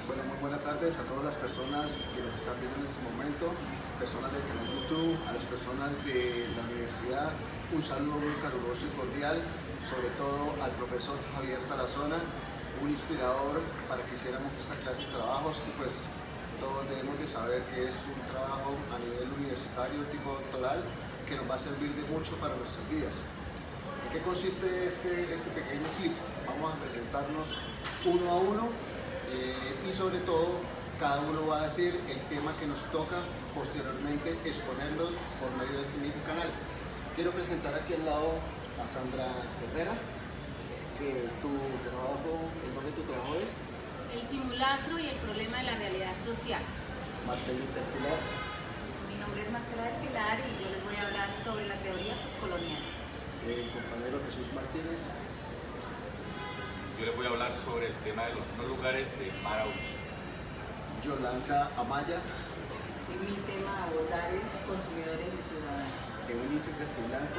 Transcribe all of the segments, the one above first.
Bueno, muy buenas tardes a todas las personas que nos están viendo en este momento, personas del canal YouTube, a las personas de la universidad, un saludo muy caluroso y cordial, sobre todo al profesor Javier Tarazona, un inspirador para que hiciéramos esta clase de trabajos y pues todos debemos de saber que es un trabajo a nivel universitario, tipo doctoral, que nos va a servir de mucho para nuestras vidas. ¿En qué consiste este pequeño clip? Vamos a presentarnos uno a uno y sobre todo cada uno va a decir el tema que nos toca posteriormente exponerlos por medio de este mismo canal. Quiero presentar aquí al lado a Sandra Herrera, que el nombre de tu trabajo es El simulacro y el problema de la realidad social. Marcelo Interpilar. Mi nombre es Marcela del Pilar y yo les voy a hablar sobre la teoría postcolonial. El compañero Jesús Martínez. Yo les voy a hablar sobre el tema de los no lugares de Maraúz. Yolanda Amaya. Y mi tema a abordar es consumidores y ciudadanos. Eunice Castiblanco.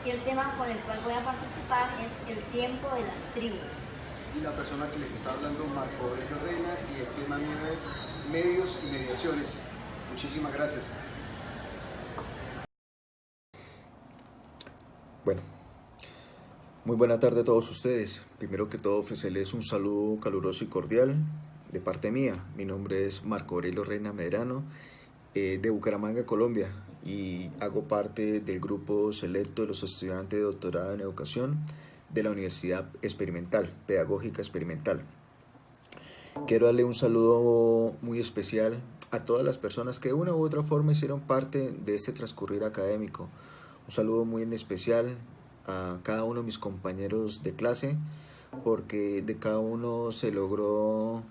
Y el tema con el cual voy a participar es el tiempo de las tribus. Y la persona que les está hablando, Marco Aurelio Reina, y el tema mío es medios y mediaciones. Muchísimas gracias. Bueno, muy buena tarde a todos ustedes. Primero que todo ofrecerles un saludo caluroso y cordial de parte mía. Mi nombre es Marco Aurelio Reina Medrano, de Bucaramanga, Colombia, y hago parte del grupo selecto de los estudiantes de doctorado en educación de la Universidad Experimental, Pedagógica Experimental. Quiero darle un saludo muy especial a todas las personas que de una u otra forma hicieron parte de este transcurrir académico. Un saludo muy en especial a cada uno de mis compañeros de clase, porque de cada uno se logró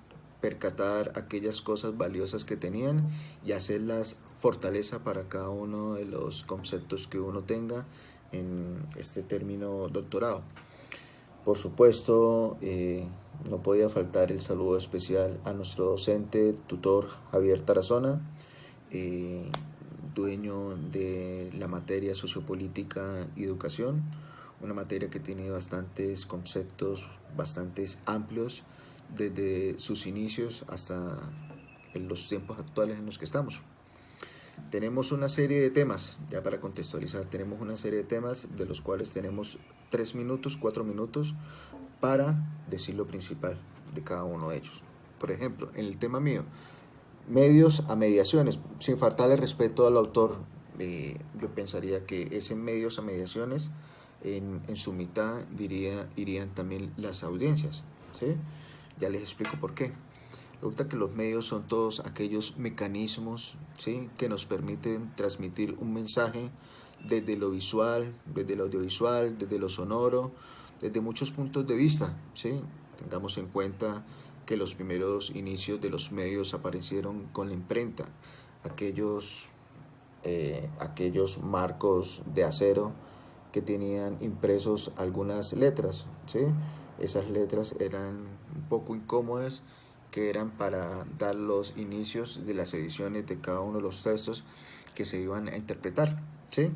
percatar aquellas cosas valiosas que tenían y hacerlas fortaleza para cada uno de los conceptos que uno tenga en este término doctorado. Por supuesto, no podía faltar el saludo especial a nuestro docente, tutor Javier Tarazona, dueño de la materia sociopolítica y educación, una materia que tiene bastantes conceptos, bastantes amplios, desde sus inicios hasta en los tiempos actuales en los que estamos. Tenemos una serie de temas, ya para contextualizar, tenemos una serie de temas de los cuales tenemos 3 minutos, 4 minutos para decir lo principal de cada uno de ellos. Por ejemplo, en el tema mío, medios a mediaciones, sin faltarle respeto al autor, yo pensaría que ese medios a mediaciones, en su mitad irían también las audiencias, ¿sí? Ya les explico por qué. Resulta que los medios son todos aquellos mecanismos, ¿sí?, que nos permiten transmitir un mensaje desde lo visual, desde lo audiovisual, desde lo sonoro, desde muchos puntos de vista, ¿sí? Tengamos en cuenta que los primeros inicios de los medios aparecieron con la imprenta, aquellos marcos de acero que tenían impresos algunas letras, ¿sí? Esas letras eran un poco incómodas, que eran para dar los inicios de las ediciones de cada uno de los textos que se iban a interpretar, ¿sí?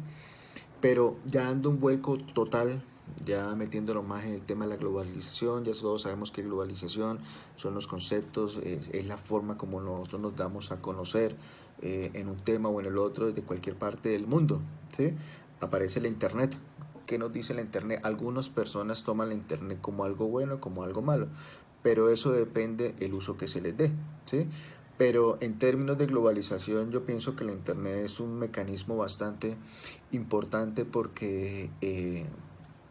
Pero ya dando un vuelco total, ya metiéndolo más en el tema de la globalización, ya todos sabemos que globalización son los conceptos, es la forma como nosotros nos damos a conocer en un tema o en el otro desde cualquier parte del mundo, ¿sí? Aparece la internet. ¿Qué nos dice la internet? Algunas personas toman la internet como algo bueno, como algo malo, pero eso depende del uso que se les dé, ¿sí? Pero en términos de globalización, yo pienso que la internet es un mecanismo bastante importante porque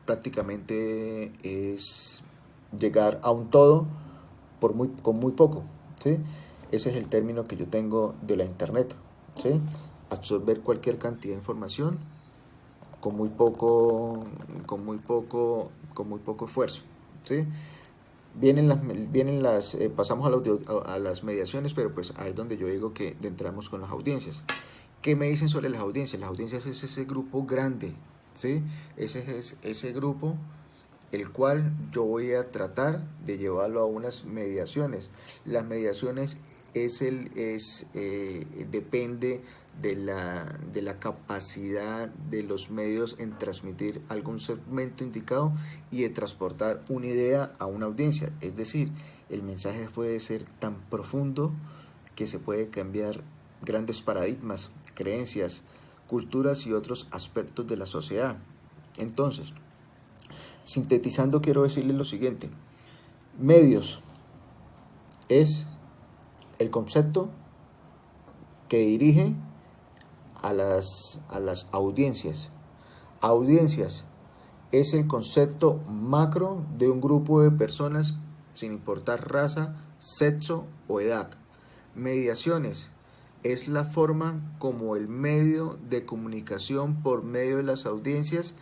prácticamente es llegar a un todo con muy poco, ¿sí? Ese es el término que yo tengo de la internet, ¿sí? Absorber cualquier cantidad de información con muy poco esfuerzo, ¿sí? Pasamos a las mediaciones, pero pues ahí es donde yo digo que entramos con las audiencias. ¿Qué me dicen sobre las audiencias? Las audiencias es ese grupo grande, ¿sí? Ese es ese grupo el cual yo voy a tratar de llevarlo a unas mediaciones. Las mediaciones depende de la capacidad de los medios en transmitir algún segmento indicado y de transportar una idea a una audiencia. Es decir, el mensaje puede ser tan profundo que se puede cambiar grandes paradigmas, creencias, culturas y otros aspectos de la sociedad. Entonces, sintetizando, quiero decirles lo siguiente: medios es el concepto que dirige a las audiencias. Audiencias es el concepto macro de un grupo de personas sin importar raza, sexo o edad. Mediaciones es la forma como el medio de comunicación por medio de las audiencias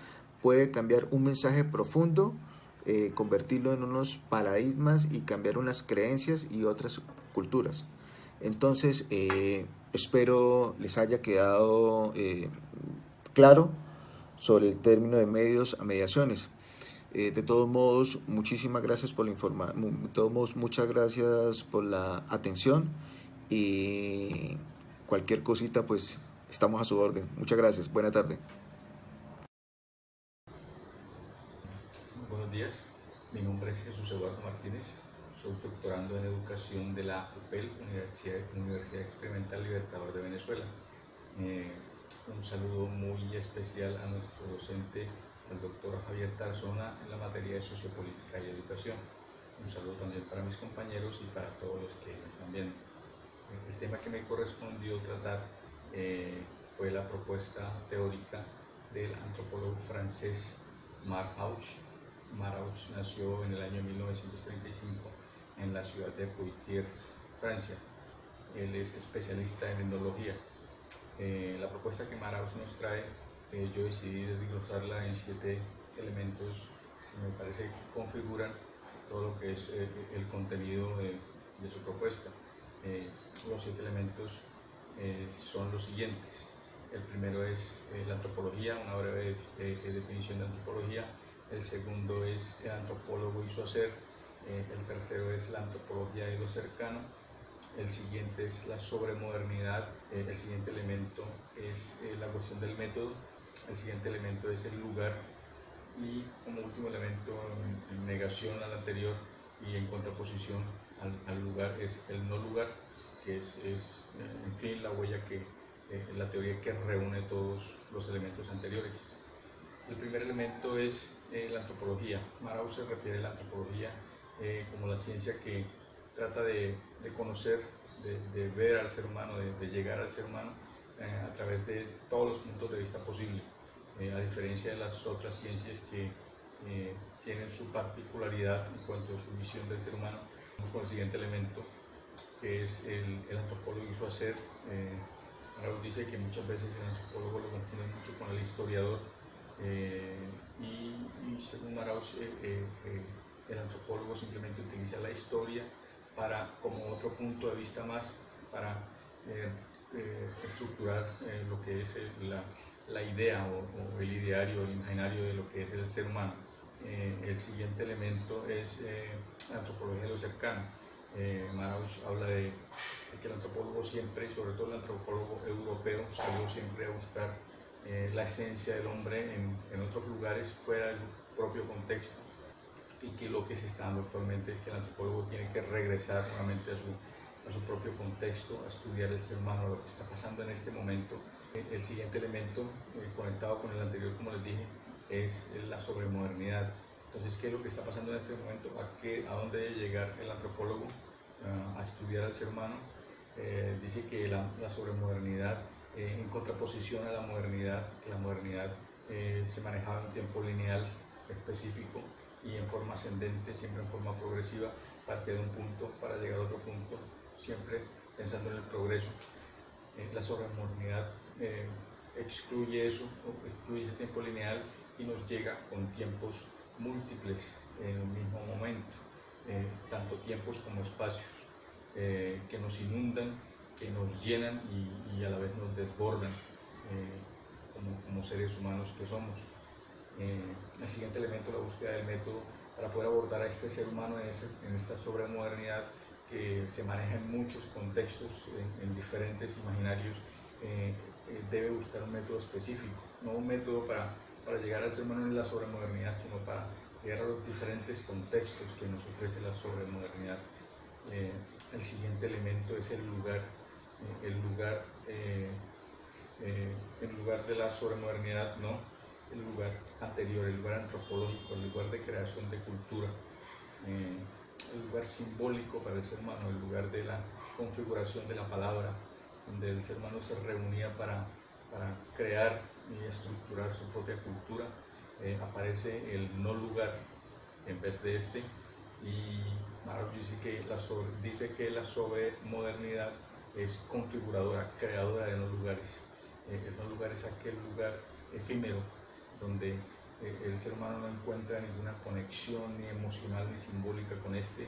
puede cambiar un mensaje profundo, convertirlo en unos paradigmas y cambiar unas creencias y otras culturas. Entonces, espero les haya quedado claro sobre el término de medios a mediaciones. De todos modos, muchísimas gracias por la información. De todos modos, muchas gracias por la atención y cualquier cosita, pues estamos a su orden. Muchas gracias. Buena tarde. Buenos días, mi nombre es Jesús Eduardo Martínez, soy doctorando en educación de la UPEL, Universidad Experimental Libertador de Venezuela. Un saludo muy especial a nuestro docente, el doctor Javier Tarzona, en la materia de sociopolítica y educación. Un saludo también para mis compañeros y para todos los que me están viendo. El tema que me correspondió tratar fue la propuesta teórica del antropólogo francés Marc Aujch. Marc Aujch nació en el año 1935 en la ciudad de Poitiers, Francia. Él es especialista en etnología. La propuesta que Marc Aujch nos trae, yo decidí desglosarla en 7 elementos que me parece que configuran todo lo que es el contenido de su propuesta. Los 7 elementos son los siguientes. El primero es la antropología, una breve definición de antropología. El segundo es el antropólogo y su hacer. El tercero es la antropología de lo cercano. El siguiente es la sobremodernidad. El siguiente elemento es la cuestión del método. El siguiente elemento es el lugar. Y como último elemento, en negación al anterior y en contraposición al lugar, es el no lugar, que es en fin, la huella la teoría que reúne todos los elementos anteriores. El primer elemento es la antropología. Marc Aujch se refiere a la antropología como la ciencia que trata de conocer, de ver al ser humano, de llegar al ser humano a través de todos los puntos de vista posibles, a diferencia de las otras ciencias que tienen su particularidad en cuanto a su visión del ser humano. Vamos con el siguiente elemento, que es el antropólogo y su hacer. Marc Aujch dice que muchas veces el antropólogo lo confunde mucho con el historiador, y según Marc Aujch, el antropólogo simplemente utiliza la historia como otro punto de vista más para estructurar lo que es la idea o el ideario, el imaginario de lo que es el ser humano. El siguiente elemento es la antropología de lo cercano. Marc Aujch habla de que el antropólogo siempre, y sobre todo el antropólogo europeo, salió siempre a buscar la esencia del hombre en otros lugares fuera de su propio contexto, y que lo que se está dando actualmente es que el antropólogo tiene que regresar nuevamente a su propio contexto, a estudiar el ser humano, lo que está pasando en este momento. El siguiente elemento, conectado con el anterior, como les dije, es la sobremodernidad. Entonces, ¿qué es lo que está pasando en este momento? ¿A dónde debe llegar el antropólogo a estudiar al ser humano? Dice que la sobremodernidad, en contraposición a la modernidad, que la modernidad se manejaba en un tiempo lineal específico y en forma ascendente, siempre en forma progresiva, parte de un punto para llegar a otro punto, siempre pensando en el progreso. La sobremodernidad excluye eso, excluye ese tiempo lineal y nos llega con tiempos múltiples en un mismo momento, tanto tiempos como espacios, que nos inundan, que nos llenan y a la vez nos desbordan como seres humanos que somos. El siguiente elemento, la búsqueda del método para poder abordar a este ser humano en esta sobremodernidad que se maneja en muchos contextos, en diferentes imaginarios. Debe buscar un método específico, no un método para llegar al ser humano en la sobremodernidad, sino para llegar a los diferentes contextos que nos ofrece la sobremodernidad. El siguiente elemento es el lugar en lugar de la sobremodernidad, no, el lugar anterior, el lugar antropológico, el lugar de creación de cultura, el lugar simbólico para el ser humano, el lugar de la configuración de la palabra, donde el ser humano se reunía para crear y estructurar su propia cultura. Aparece el no lugar en vez de este, y Marx dice que la sobremodernidad es configuradora, creadora de no lugares. El no lugar es aquel lugar efímero donde el ser humano no encuentra ninguna conexión ni emocional ni simbólica con este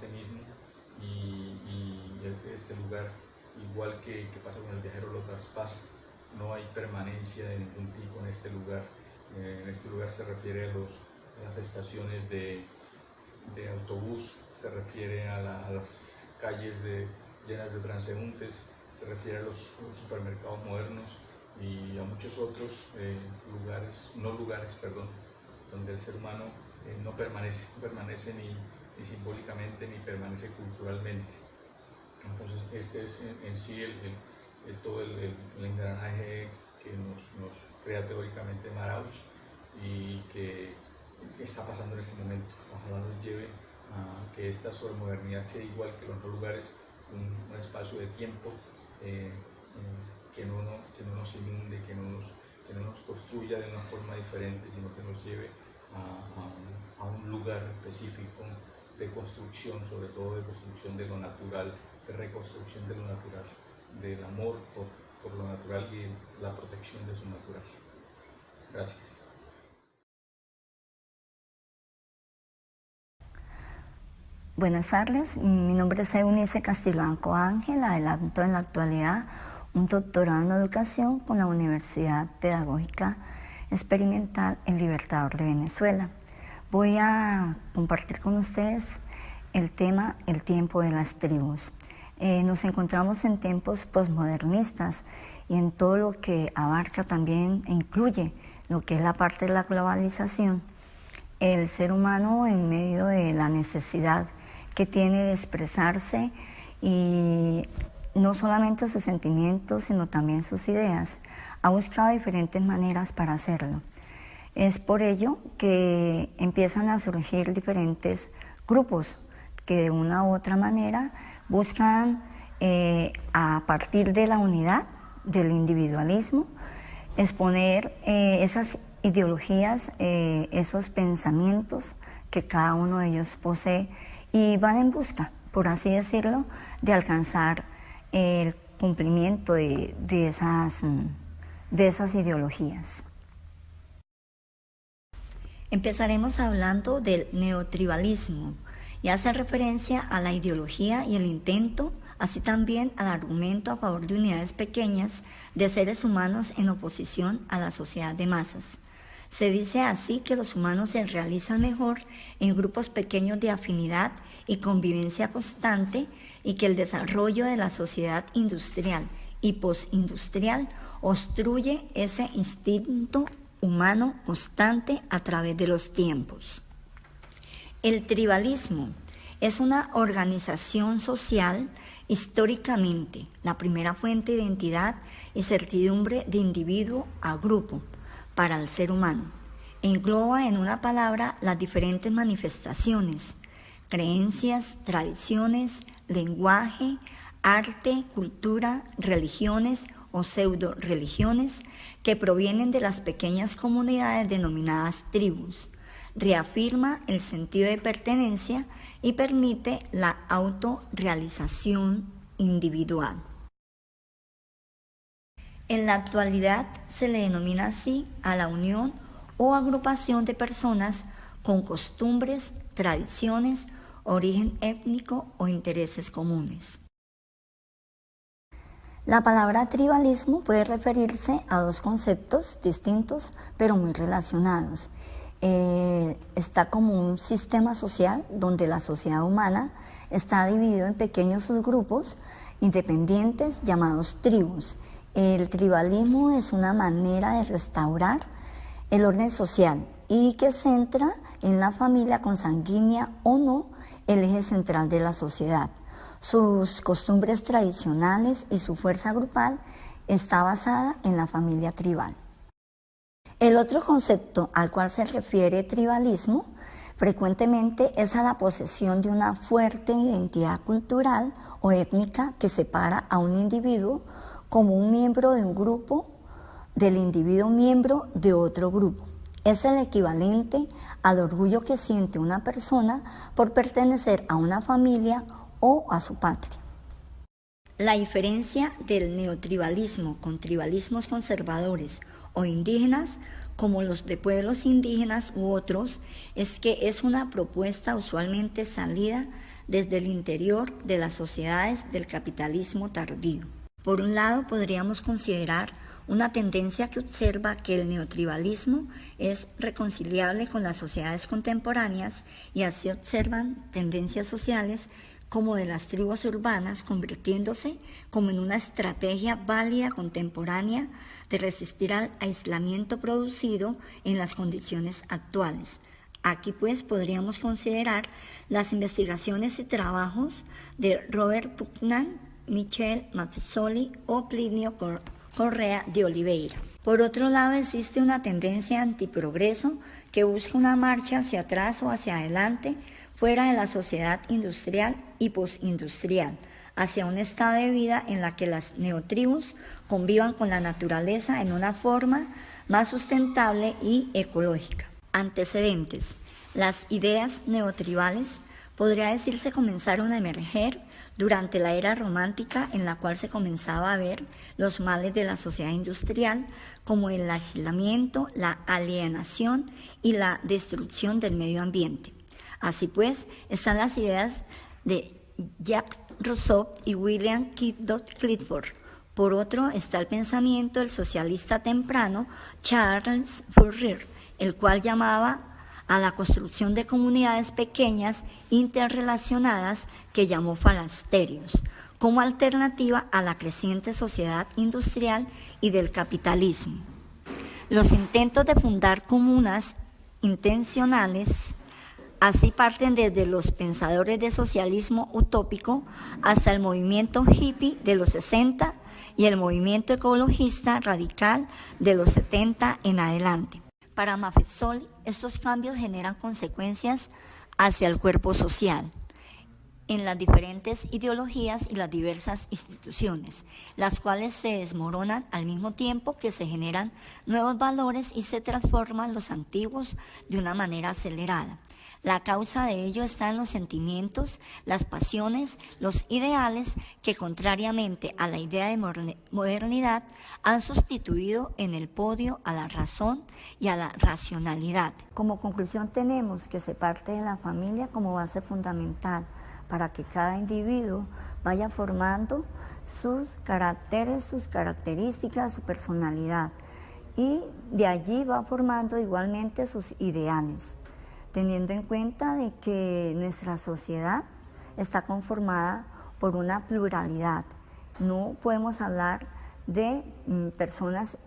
mismo, y este lugar, igual que pasa con el viajero, lo traspasa. No hay permanencia de ningún tipo en este lugar. En este lugar se refiere a las estaciones de autobús, se refiere a las calles llenas de transeúntes, se refiere a los supermercados modernos y a muchos otros lugares, donde el ser humano no permanece ni simbólicamente ni permanece culturalmente. Entonces este es en sí todo el engranaje que nos crea teóricamente Marx y que está pasando en este momento. Ojalá nos lleve a que esta sobremodernidad sea igual que los no lugares, un espacio de tiempo que no nos inunde, que no nos construya de una forma diferente, sino que nos lleve a un lugar específico de construcción, sobre todo de construcción de lo natural, de reconstrucción de lo natural, del amor por lo natural y la protección de su natural. Gracias. Buenas tardes, mi nombre es Eunice Castilblanco Ángel, adelanto en la actualidad un doctorado en educación con la Universidad Pedagógica Experimental El Libertador de Venezuela. Voy a compartir con ustedes el tema El tiempo de las tribus. Nos encontramos en tiempos posmodernistas y en todo lo que abarca también e incluye lo que es la parte de la globalización, el ser humano en medio de la necesidad que tiene de expresarse y no solamente sus sentimientos, sino también sus ideas, ha buscado diferentes maneras para hacerlo. Es por ello que empiezan a surgir diferentes grupos que de una u otra manera buscan, a partir de la unidad, del individualismo, exponer esas ideologías, esos pensamientos que cada uno de ellos posee, y van en busca, por así decirlo, de alcanzar el cumplimiento de esas ideologías. Empezaremos hablando del neotribalismo, y hace referencia a la ideología y el intento, así también al argumento a favor de unidades pequeñas de seres humanos en oposición a la sociedad de masas. Se dice así que los humanos se realizan mejor en grupos pequeños de afinidad y convivencia constante, y que el desarrollo de la sociedad industrial y postindustrial obstruye ese instinto humano constante a través de los tiempos. El tribalismo es una organización social históricamente la primera fuente de identidad y certidumbre de individuo a grupo para el ser humano. Engloba en una palabra las diferentes manifestaciones, creencias, tradiciones, lenguaje, arte, cultura, religiones o pseudo-religiones que provienen de las pequeñas comunidades denominadas tribus. Reafirma el sentido de pertenencia y permite la autorrealización individual. En la actualidad se le denomina así a la unión o agrupación de personas con costumbres, tradiciones, origen étnico o intereses comunes. La palabra tribalismo puede referirse a dos conceptos distintos pero muy relacionados. Está como un sistema social donde la sociedad humana está dividida en pequeños subgrupos independientes llamados tribus. El tribalismo es una manera de restaurar el orden social y que centra en la familia consanguínea o no el eje central de la sociedad. Sus costumbres tradicionales y su fuerza grupal está basada en la familia tribal. El otro concepto al cual se refiere tribalismo frecuentemente es a la posesión de una fuerte identidad cultural o étnica que separa a un individuo como un miembro de un grupo del individuo miembro de otro grupo. Es el equivalente al orgullo que siente una persona por pertenecer a una familia o a su patria. La diferencia del neotribalismo con tribalismos conservadores o indígenas, como los de pueblos indígenas u otros, es que es una propuesta usualmente salida desde el interior de las sociedades del capitalismo tardío. Por un lado, podríamos considerar una tendencia que observa que el neotribalismo es reconciliable con las sociedades contemporáneas y así observan tendencias sociales como de las tribus urbanas, convirtiéndose como en una estrategia válida contemporánea de resistir al aislamiento producido en las condiciones actuales. Aquí pues podríamos considerar las investigaciones y trabajos de Robert Putnam, Michel Maffesoli o Plinio Correa de Oliveira. Por otro lado, existe una tendencia antiprogreso que busca una marcha hacia atrás o hacia adelante, fuera de la sociedad industrial y postindustrial, hacia un estado de vida en la que las neotribus convivan con la naturaleza en una forma más sustentable y ecológica. Antecedentes. Las ideas neotribales podría decirse comenzaron a emerger durante la era romántica, en la cual se comenzaba a ver los males de la sociedad industrial como el aislamiento, la alienación y la destrucción del medio ambiente. Así pues, están las ideas de Jacques Rousseau y William Clifford. Por otro, está el pensamiento del socialista temprano Charles Fourier, el cual llamaba a la construcción de comunidades pequeñas interrelacionadas que llamó falasterios, como alternativa a la creciente sociedad industrial y del capitalismo. Los intentos de fundar comunas intencionales así parten desde los pensadores de socialismo utópico hasta el movimiento hippie de los 60 y el movimiento ecologista radical de los 70 en adelante. Para Maffesoli, estos cambios generan consecuencias hacia el cuerpo social en las diferentes ideologías y las diversas instituciones, las cuales se desmoronan al mismo tiempo que se generan nuevos valores y se transforman los antiguos de una manera acelerada. La causa de ello está en los sentimientos, las pasiones, los ideales que, contrariamente a la idea de modernidad, han sustituido en el podio a la razón y a la racionalidad. Como conclusión tenemos que se parte de la familia como base fundamental para que cada individuo vaya formando sus caracteres, sus características, su personalidad, y de allí va formando igualmente sus ideales, teniendo en cuenta de que nuestra sociedad está conformada por una pluralidad. No podemos hablar de personas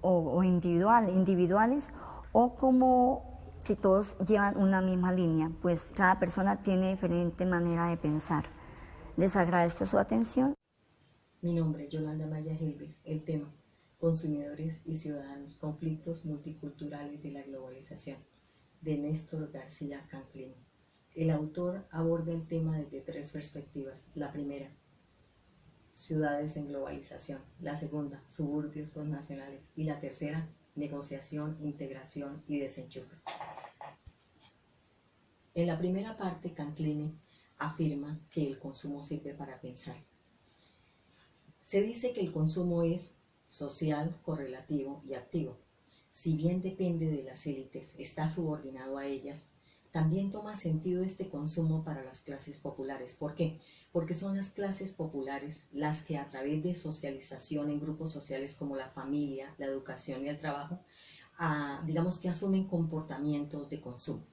o individuales o como que todos llevan una misma línea, pues cada persona tiene diferente manera de pensar. Les agradezco su atención. Mi nombre es Yolanda Maya Helves. El tema: consumidores y ciudadanos, conflictos multiculturales de la globalización, de Néstor García Canclini. El autor aborda el tema desde tres perspectivas. La primera, ciudades en globalización. La segunda, suburbios postnacionales. Y la tercera, negociación, integración y desenchufe. En la primera parte, Canclini afirma que el consumo sirve para pensar. Se dice que el consumo es social, correlativo y activo. Si bien depende de las élites, está subordinado a ellas, también toma sentido este consumo para las clases populares. ¿Por qué? Porque son las clases populares las que, a través de socialización en grupos sociales como la familia, la educación y el trabajo, digamos que asumen comportamientos de consumo.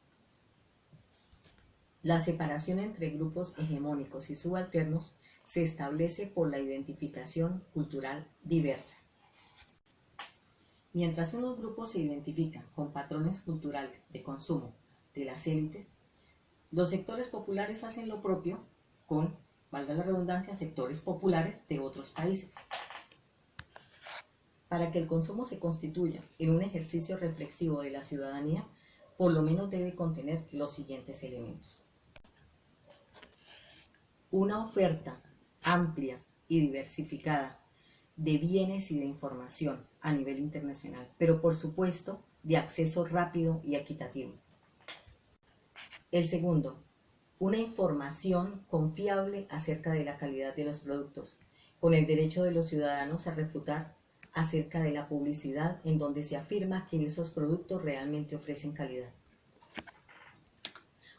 La separación entre grupos hegemónicos y subalternos se establece por la identificación cultural diversa. Mientras unos grupos se identifican con patrones culturales de consumo de las élites, Los sectores populares hacen lo propio con, valga la redundancia, sectores populares de otros países. Para que el consumo se constituya en un ejercicio reflexivo de la ciudadanía, por lo menos debe contener los siguientes elementos. Una oferta amplia y diversificada de bienes y de información a nivel internacional, pero por supuesto de acceso rápido y equitativo. El segundo, una información confiable acerca de la calidad de los productos, con el derecho de los ciudadanos a refutar acerca de la publicidad en donde se afirma que esos productos realmente ofrecen calidad.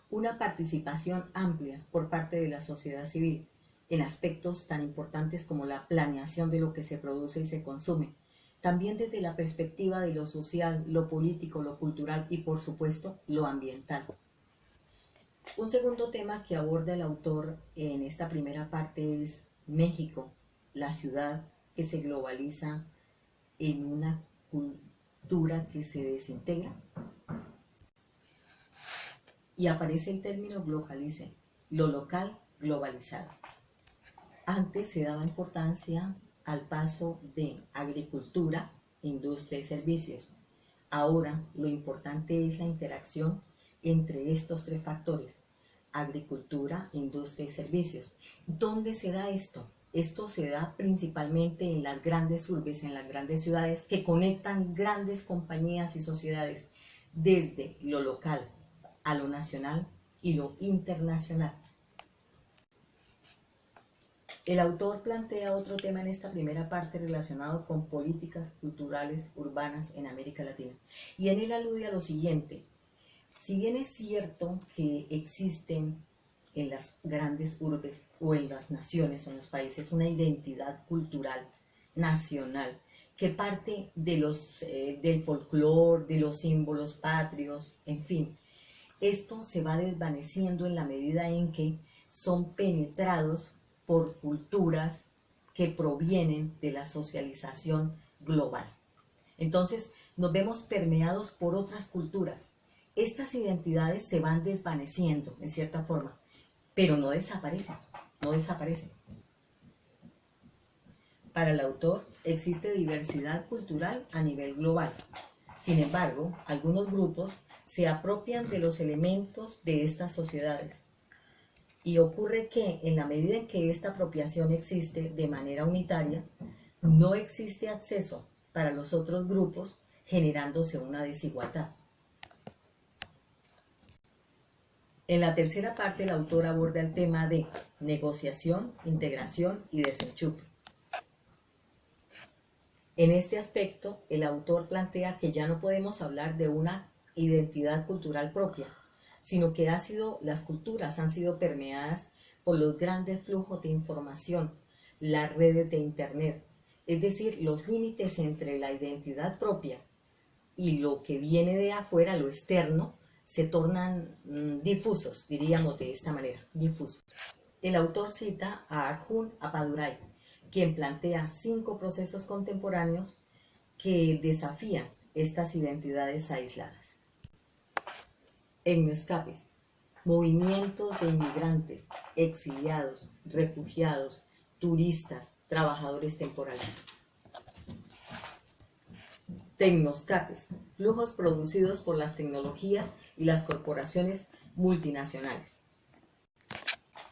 Una participación amplia por parte de la sociedad civil en aspectos tan importantes como la planeación de lo que se produce y se consume, también desde la perspectiva de lo social, lo político, lo cultural y por supuesto lo ambiental. Un segundo tema que aborda el autor en esta primera parte es México, la ciudad que se globaliza en una cultura que se desintegra. Y aparece el término globalice, lo local globalizado. Antes se daba importancia al paso de agricultura, industria y servicios. Ahora lo importante es la interacción entre estos tres factores, agricultura, industria y servicios. ¿Dónde se da esto? Esto se da principalmente en las grandes urbes, en las grandes ciudades que conectan grandes compañías y sociedades desde lo local a lo nacional y lo internacional. El autor plantea otro tema en esta primera parte relacionado con políticas culturales urbanas en América Latina. Y en él alude a lo siguiente: si bien es cierto que existen en las grandes urbes o en las naciones o en los países una identidad cultural nacional que parte de del folclore, de los símbolos patrios, en fin, esto se va desvaneciendo en la medida en que son penetrados por culturas que provienen de la socialización global. Entonces nos vemos permeados por otras culturas. Estas identidades se van desvaneciendo en cierta forma, pero no desaparecen, no desaparecen. Para el autor existe diversidad cultural a nivel global. Sin embargo, algunos grupos se apropian de los elementos de estas sociedades. Y ocurre que en la medida en que esta apropiación existe de manera unitaria, no existe acceso para los otros grupos, generándose una desigualdad. En la tercera parte, el autor aborda el tema de negociación, integración y desenchufe. En este aspecto, el autor plantea que ya no podemos hablar de una identidad cultural propia, sino que las culturas han sido permeadas por los grandes flujos de información, las redes de Internet, es decir, los límites entre la identidad propia y lo que viene de afuera, lo externo, se tornan difusos, diríamos de esta manera, difusos. El autor cita a Arjun Appadurai, quien plantea 5 procesos contemporáneos que desafían estas identidades aisladas. Etnoescapes, movimientos de inmigrantes, exiliados, refugiados, turistas, trabajadores temporales. Tecnoscapes, flujos producidos por las tecnologías y las corporaciones multinacionales.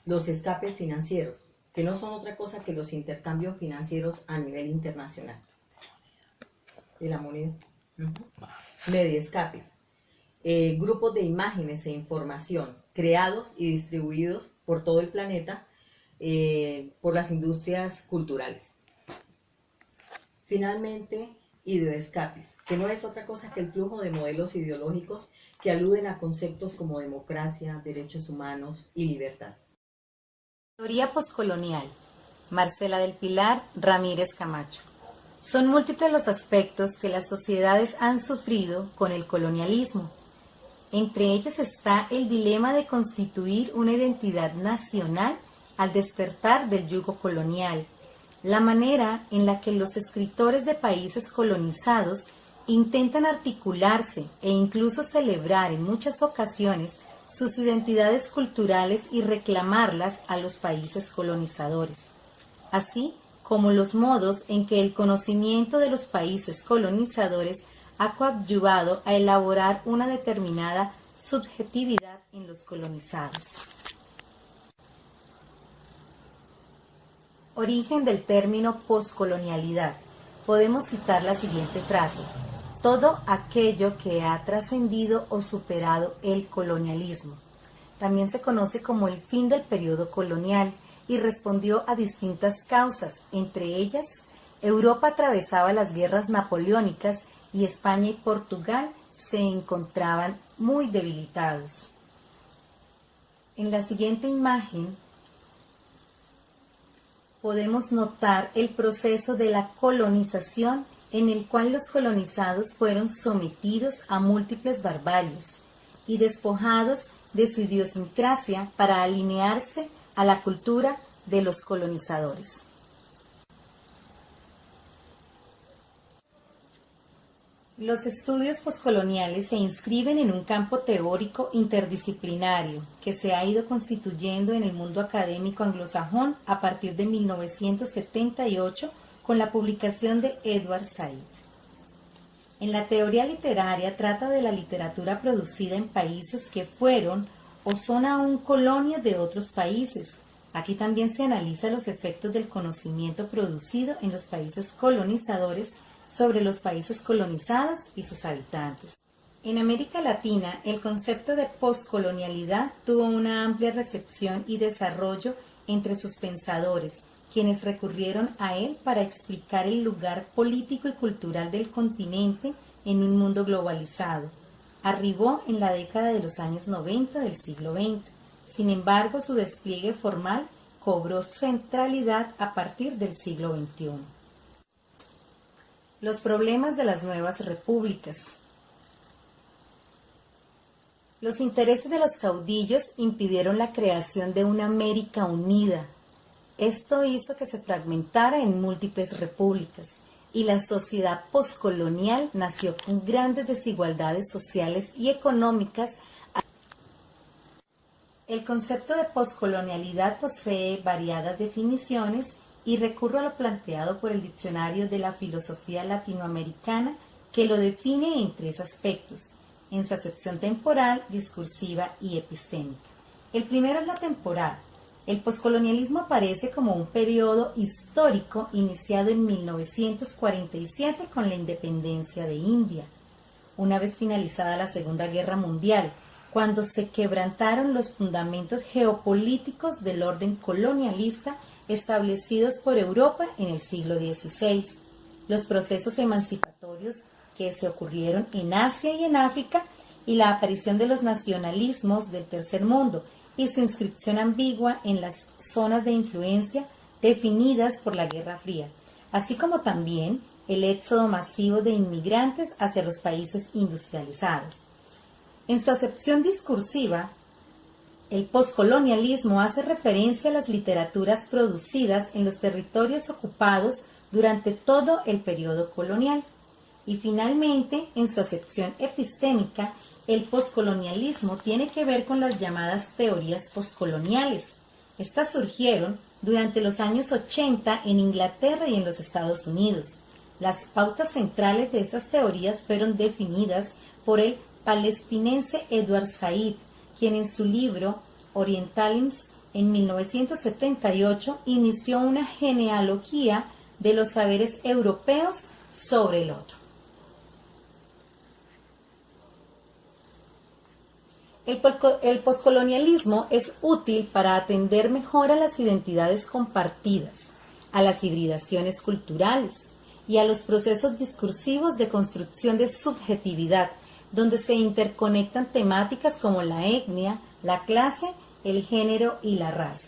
Los escapes financieros, que no son otra cosa que los intercambios financieros a nivel internacional de la moneda. Mediescapes, grupos de imágenes e información creados y distribuidos por todo el planeta por las industrias culturales. Finalmente, ideoescapes, que no es otra cosa que el flujo de modelos ideológicos que aluden a conceptos como democracia, derechos humanos y libertad. Teoría poscolonial. Marcela del Pilar Ramírez Camacho. Son múltiples los aspectos que las sociedades han sufrido con el colonialismo. Entre ellos está el dilema de constituir una identidad nacional al despertar del yugo colonial, la manera en la que los escritores de países colonizados intentan articularse e incluso celebrar en muchas ocasiones sus identidades culturales y reclamarlas a los países colonizadores, así como los modos en que el conocimiento de los países colonizadores ha coadyuvado a elaborar una determinada subjetividad en los colonizados. Origen del término poscolonialidad. Podemos citar la siguiente frase: todo aquello que ha trascendido o superado el colonialismo. También se conoce como el fin del periodo colonial y respondió a distintas causas, entre ellas, Europa atravesaba las guerras napoleónicas y España y Portugal se encontraban muy debilitados. En la siguiente imagen podemos notar el proceso de la colonización en el cual los colonizados fueron sometidos a múltiples barbaries y despojados de su idiosincrasia para alinearse a la cultura de los colonizadores. Los estudios poscoloniales se inscriben en un campo teórico interdisciplinario que se ha ido constituyendo en el mundo académico anglosajón a partir de 1978 con la publicación de Edward Said. En la teoría literaria trata de la literatura producida en países que fueron o son aún colonias de otros países. Aquí también se analiza los efectos del conocimiento producido en los países colonizadores sobre los países colonizados y sus habitantes. En América Latina, el concepto de poscolonialidad tuvo una amplia recepción y desarrollo entre sus pensadores, quienes recurrieron a él para explicar el lugar político y cultural del continente en un mundo globalizado. Arribó en la década de los años 90 del siglo XX. Sin embargo, su despliegue formal cobró centralidad a partir del siglo XXI. Los problemas de las nuevas repúblicas. Los intereses de los caudillos impidieron la creación de una América unida. Esto hizo que se fragmentara en múltiples repúblicas y la sociedad poscolonial nació con grandes desigualdades sociales y económicas. El concepto de poscolonialidad posee variadas definiciones y recurro a lo planteado por el Diccionario de la Filosofía Latinoamericana, que lo define en tres aspectos, en su acepción temporal, discursiva y epistémica. El primero es la temporal. El poscolonialismo aparece como un periodo histórico iniciado en 1947 con la independencia de India, una vez finalizada la Segunda Guerra Mundial, cuando se quebrantaron los fundamentos geopolíticos del orden colonialista establecidos por Europa en el siglo XVI. Los procesos emancipatorios que se ocurrieron en Asia y en África y la aparición de los nacionalismos del tercer mundo y su inscripción ambigua en las zonas de influencia definidas por la Guerra Fría, así como también el éxodo masivo de inmigrantes hacia los países industrializados. En su acepción discursiva, el poscolonialismo hace referencia a las literaturas producidas en los territorios ocupados durante todo el periodo colonial. Y finalmente, en su acepción epistémica, el poscolonialismo tiene que ver con las llamadas teorías poscoloniales. Estas surgieron durante los años 80 en Inglaterra y en los Estados Unidos. Las pautas centrales de esas teorías fueron definidas por el palestinense Edward Said, quien en su libro Orientalism en 1978 inició una genealogía de los saberes europeos sobre el otro. El poscolonialismo es útil para atender mejor a las identidades compartidas, a las hibridaciones culturales y a los procesos discursivos de construcción de subjetividad, donde se interconectan temáticas como la etnia, la clase, el género y la raza.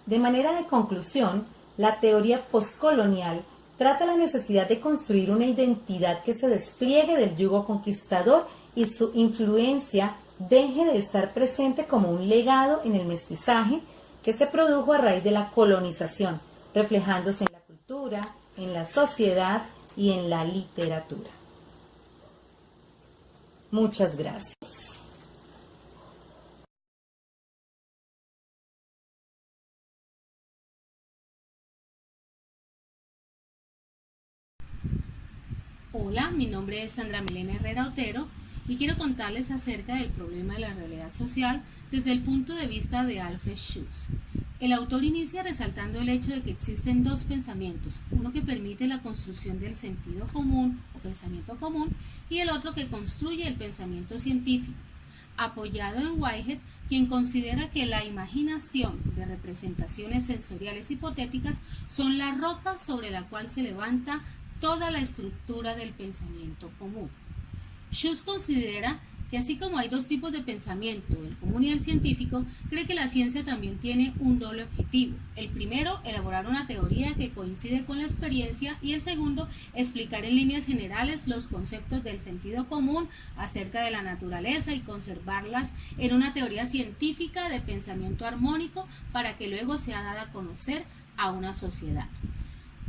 De manera de conclusión, la teoría poscolonial trata la necesidad de construir una identidad que se despliegue del yugo conquistador y su influencia deje de estar presente como un legado en el mestizaje que se produjo a raíz de la colonización, reflejándose en la cultura, en la sociedad y en la literatura. Muchas gracias. Hola, mi nombre es Sandra Milena Herrera Otero y quiero contarles acerca del problema de la realidad social desde el punto de vista de Alfred Schuss. El autor inicia resaltando el hecho de que existen dos pensamientos, uno que permite la construcción del sentido común o pensamiento común y el otro que construye el pensamiento científico, apoyado en Whitehead, quien considera que la imaginación de representaciones sensoriales hipotéticas son la roca sobre la cual se levanta toda la estructura del pensamiento común. Schuss considera que así como hay dos tipos de pensamiento, el común y el científico, cree que la ciencia también tiene un doble objetivo. El primero, elaborar una teoría que coincide con la experiencia, y el segundo, explicar en líneas generales los conceptos del sentido común acerca de la naturaleza y conservarlas en una teoría científica de pensamiento armónico para que luego sea dada a conocer a una sociedad.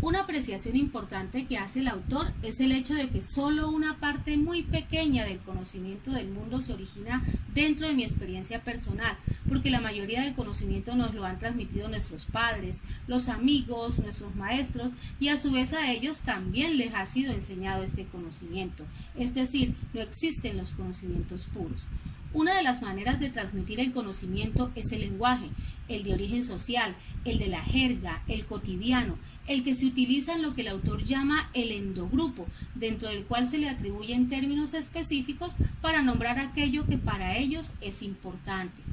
Una apreciación importante que hace el autor es el hecho de que solo una parte muy pequeña del conocimiento del mundo se origina dentro de mi experiencia personal, porque la mayoría del conocimiento nos lo han transmitido nuestros padres, los amigos, nuestros maestros, y a su vez a ellos también les ha sido enseñado este conocimiento. Es decir, no existen los conocimientos puros. Una de las maneras de transmitir el conocimiento es el lenguaje, el de origen social, el de la jerga, el cotidiano, el que se utiliza en lo que el autor llama el endogrupo, dentro del cual se le atribuyen términos específicos para nombrar aquello que para ellos es importante.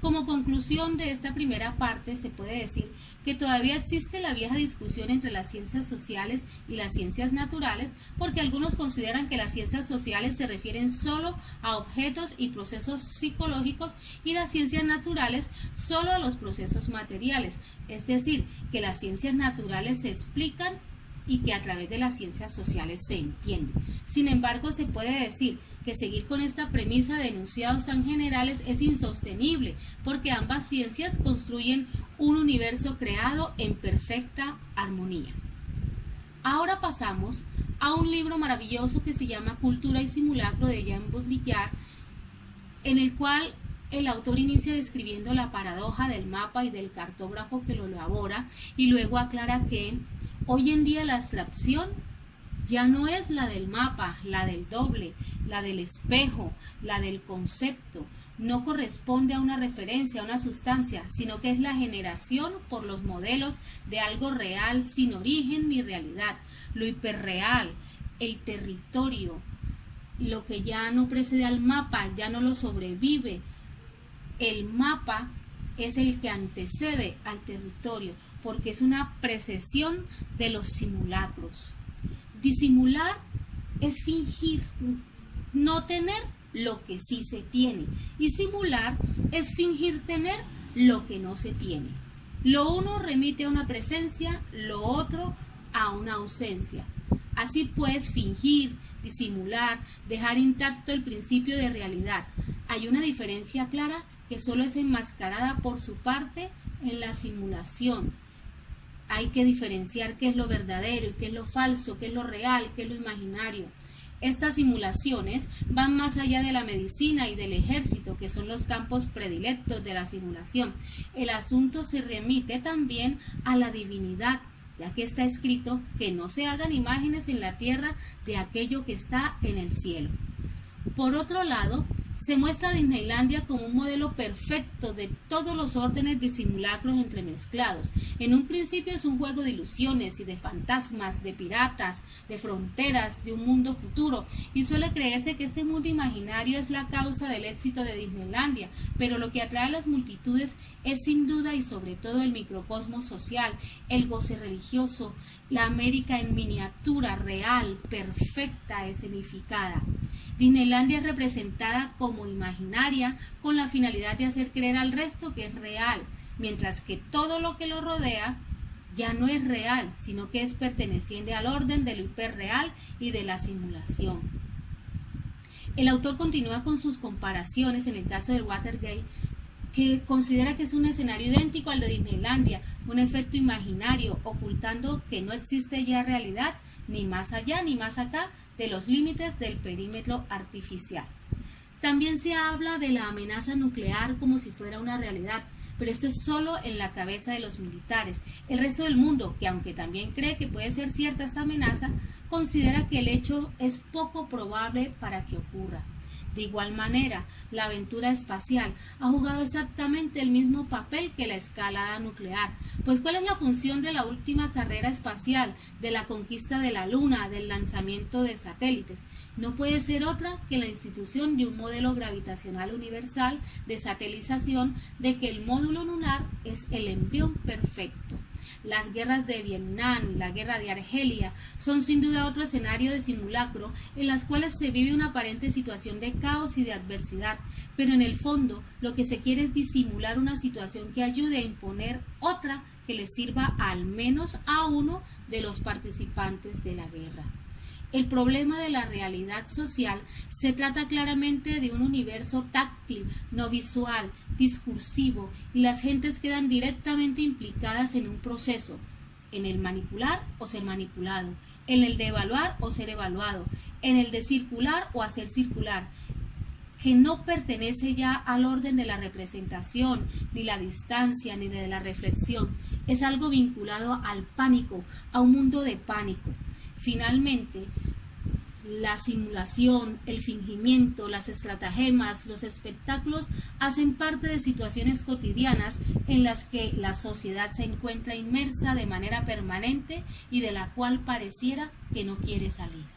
Como conclusión de esta primera parte, se puede decir que todavía existe la vieja discusión entre las ciencias sociales y las ciencias naturales, porque algunos consideran que las ciencias sociales se refieren solo a objetos y procesos psicológicos y las ciencias naturales solo a los procesos materiales, es decir, que las ciencias naturales se explican y que a través de las ciencias sociales se entiende. Sin embargo, se puede decir que seguir con esta premisa de enunciados tan generales es insostenible, porque ambas ciencias construyen un universo creado en perfecta armonía. Ahora pasamos a un libro maravilloso que se llama Cultura y Simulacro de Jean Baudrillard, en el cual el autor inicia describiendo la paradoja del mapa y del cartógrafo que lo elabora, y luego aclara que hoy en día la abstracción ya no es la del mapa, la del doble, la del espejo, la del concepto. No corresponde a una referencia, a una sustancia, sino que es la generación por los modelos de algo real sin origen ni realidad. Lo hiperreal, el territorio, lo que ya no precede al mapa, ya no lo sobrevive. El mapa es el que antecede al territorio, porque es una precesión de los simulacros. Disimular es fingir no tener lo que sí se tiene, y simular es fingir tener lo que no se tiene. Lo uno remite a una presencia, lo otro a una ausencia. Así pues, fingir, disimular, dejar intacto el principio de realidad. Hay una diferencia clara que solo es enmascarada por su parte en la simulación. Hay que diferenciar qué es lo verdadero y qué es lo falso, qué es lo real, qué es lo imaginario. Estas simulaciones van más allá de la medicina y del ejército, que son los campos predilectos de la simulación. El asunto se remite también a la divinidad, ya que está escrito que no se hagan imágenes en la tierra de aquello que está en el cielo. Por otro lado, se muestra a Disneylandia como un modelo perfecto de todos los órdenes de simulacros entremezclados. En un principio es un juego de ilusiones y de fantasmas, de piratas, de fronteras, de un mundo futuro, y suele creerse que este mundo imaginario es la causa del éxito de Disneylandia, pero lo que atrae a las multitudes es sin duda y sobre todo el microcosmos social, el goce religioso, la América en miniatura, real, perfecta, escenificada. Disneylandia es representada como imaginaria con la finalidad de hacer creer al resto que es real, mientras que todo lo que lo rodea ya no es real, sino que es perteneciente al orden de lo hiperreal y de la simulación. El autor continúa con sus comparaciones en el caso del Watergate, que considera que es un escenario idéntico al de Disneylandia, un efecto imaginario, ocultando que no existe ya realidad, ni más allá ni más acá, de los límites del perímetro artificial. También se habla de la amenaza nuclear como si fuera una realidad, pero esto es solo en la cabeza de los militares. El resto del mundo, que aunque también cree que puede ser cierta esta amenaza, considera que el hecho es poco probable para que ocurra. De igual manera, la aventura espacial ha jugado exactamente el mismo papel que la escalada nuclear, pues ¿cuál es la función de la última carrera espacial, de la conquista de la Luna, del lanzamiento de satélites? No puede ser otra que la institución de un modelo gravitacional universal de satelización de que el módulo lunar es el embrión perfecto. Las guerras de Vietnam, la guerra de Argelia, son sin duda otro escenario de simulacro en las cuales se vive una aparente situación de caos y de adversidad, pero en el fondo lo que se quiere es disimular una situación que ayude a imponer otra que le sirva al menos a uno de los participantes de la guerra. El problema de la realidad social se trata claramente de un universo táctil, no visual, discursivo, y las gentes quedan directamente implicadas en un proceso, en el manipular o ser manipulado, en el de evaluar o ser evaluado, en el de circular o hacer circular, que no pertenece ya al orden de la representación, ni la distancia, ni de la reflexión. Es algo vinculado al pánico, a un mundo de pánico. Finalmente, la simulación, el fingimiento, las estratagemas, los espectáculos hacen parte de situaciones cotidianas en las que la sociedad se encuentra inmersa de manera permanente y de la cual pareciera que no quiere salir.